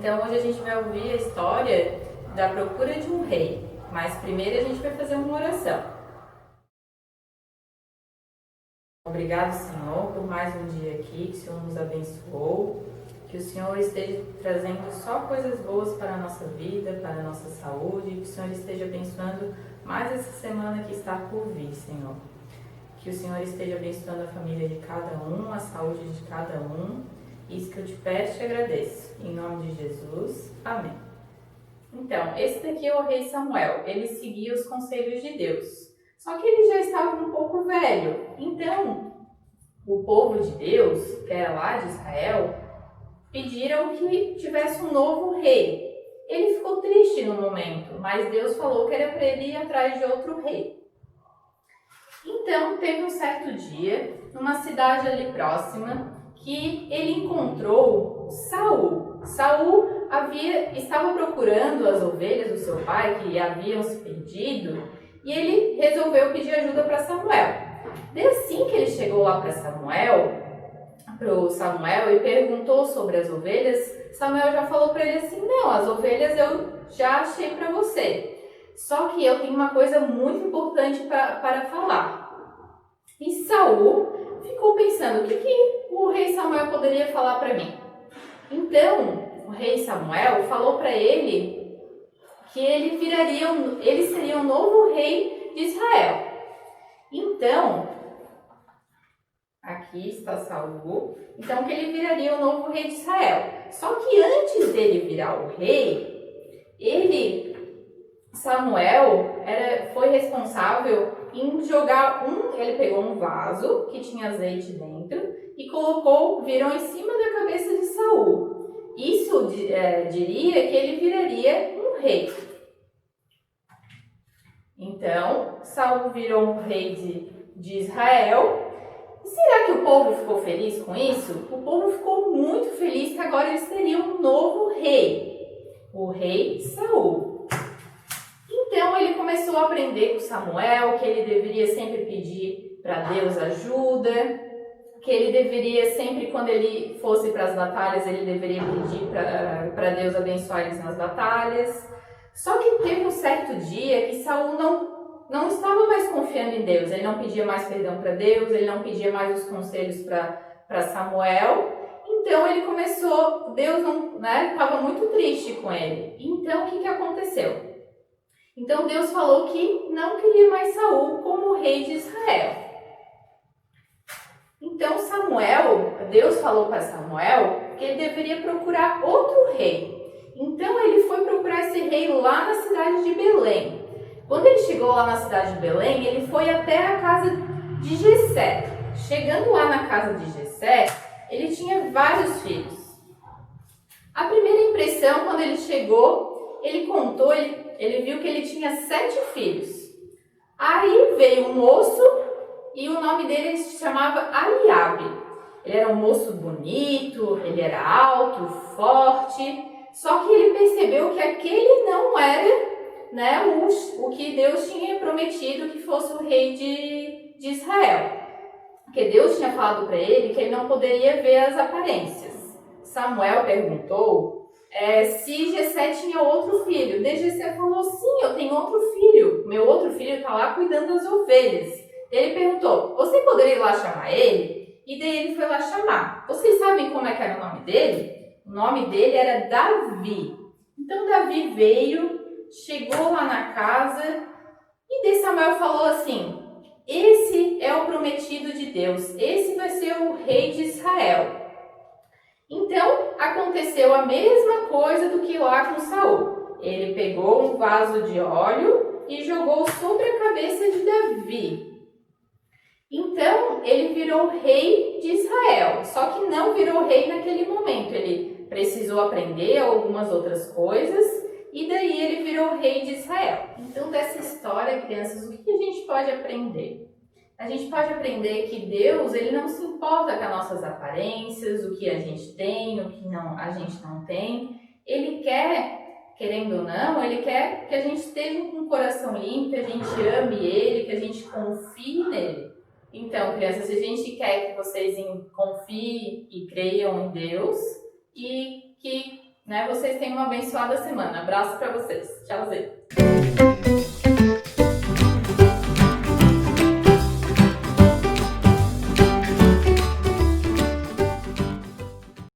Então hoje a gente vai ouvir a história da procura de um rei, mas primeiro a gente vai fazer uma oração. Obrigado, Senhor, por mais um dia aqui, que o Senhor nos abençoou, que o Senhor esteja trazendo só coisas boas para a nossa vida, para a nossa saúde, que o Senhor esteja abençoando mais essa semana que está por vir, Senhor. Que o Senhor esteja abençoando a família de cada um, a saúde de cada um. Isso que eu te peço e te agradeço. Em nome de Jesus. Amém. Então, esse daqui é o rei Samuel. Ele seguia os conselhos de Deus. Só que ele já estava um pouco velho. Então, o povo de Deus, que era lá de Israel, pediram que tivesse um novo rei. Ele ficou triste no momento, mas Deus falou que era para ele ir atrás de outro rei. Então, teve um certo dia, numa cidade ali próxima, que ele encontrou Saul. Saul estava procurando as ovelhas do seu pai, que haviam se perdido, e ele resolveu pedir ajuda para Samuel. Assim que ele chegou lá para Samuel e perguntou sobre as ovelhas, Samuel já falou para ele assim: não, as ovelhas eu já achei para você. Só que eu tenho uma coisa muito importante para falar. E Saul ficou pensando, o que o rei Samuel poderia falar para mim? Então, o rei Samuel falou para ele que ele seria o novo rei de Israel. Então, aqui está Saul, então que ele viraria o novo rei de Israel. Só que antes dele virar o rei, Samuel foi responsável em ele pegou um vaso que tinha azeite dentro e virou em cima da cabeça de Saul. Isso diria que ele viraria um rei. Então, Saul virou um rei de Israel. E será que o povo ficou feliz com isso? O povo ficou muito feliz que agora eles teriam um novo rei, o rei Saul. Então ele começou a aprender com Samuel que ele deveria sempre pedir para Deus ajuda, que ele deveria sempre, quando ele fosse para as batalhas, ele deveria pedir para Deus abençoar eles nas batalhas. Só que teve um certo dia que Saul não estava mais confiando em Deus, ele não pedia mais perdão para Deus, ele não pedia mais os conselhos para Samuel. Então ele começou, Deus estava muito triste com ele. Então o que aconteceu? Então Deus falou que não queria mais Saul como rei de Israel. Então Deus falou para Samuel que ele deveria procurar outro rei. Então ele foi procurar esse rei lá na cidade de Belém. Quando ele chegou lá na cidade de Belém, ele foi até a casa de Jessé. Chegando lá na casa de Jessé, ele tinha vários filhos. A primeira impressão, quando ele chegou, ele viu que ele tinha 7 filhos. Aí veio um moço e o nome dele se chamava Eliabe. Ele era um moço bonito, ele era alto, forte, só que ele percebeu que aquele não era o que Deus tinha prometido que fosse o rei de Israel. Porque Deus tinha falado para ele que ele não poderia ver as aparências. Samuel perguntou se Jessé tinha outro filho. Daí Jessé falou: sim, eu tenho outro filho. Meu outro filho está lá cuidando das ovelhas. Ele perguntou: você poderia ir lá chamar ele? E daí ele foi lá chamar. Vocês sabem como é que era o nome dele? O nome dele era Davi. Então Davi veio, chegou lá na casa e daí Samuel falou assim: esse é o prometido de Deus, esse vai ser o rei de Israel. Então aconteceu a mesma coisa do que lá com Saul. Ele pegou um vaso de óleo e jogou sobre a cabeça de Davi. Então ele virou rei de Israel, só que não virou rei naquele momento. Ele precisou aprender algumas outras coisas e daí ele virou rei de Israel. Então dessa história, crianças, o que a gente pode aprender? A gente pode aprender que Deus, ele não se importa com as nossas aparências, o que a gente tem, o que a gente não tem. Ele quer, querendo ou não, ele quer que a gente esteja com o coração limpo, que a gente ame ele, que a gente confie nele. Então, crianças, se a gente quer que vocês confiem e creiam em Deus e que Vocês tenham uma abençoada semana. Abraço para vocês. Tchauzinho.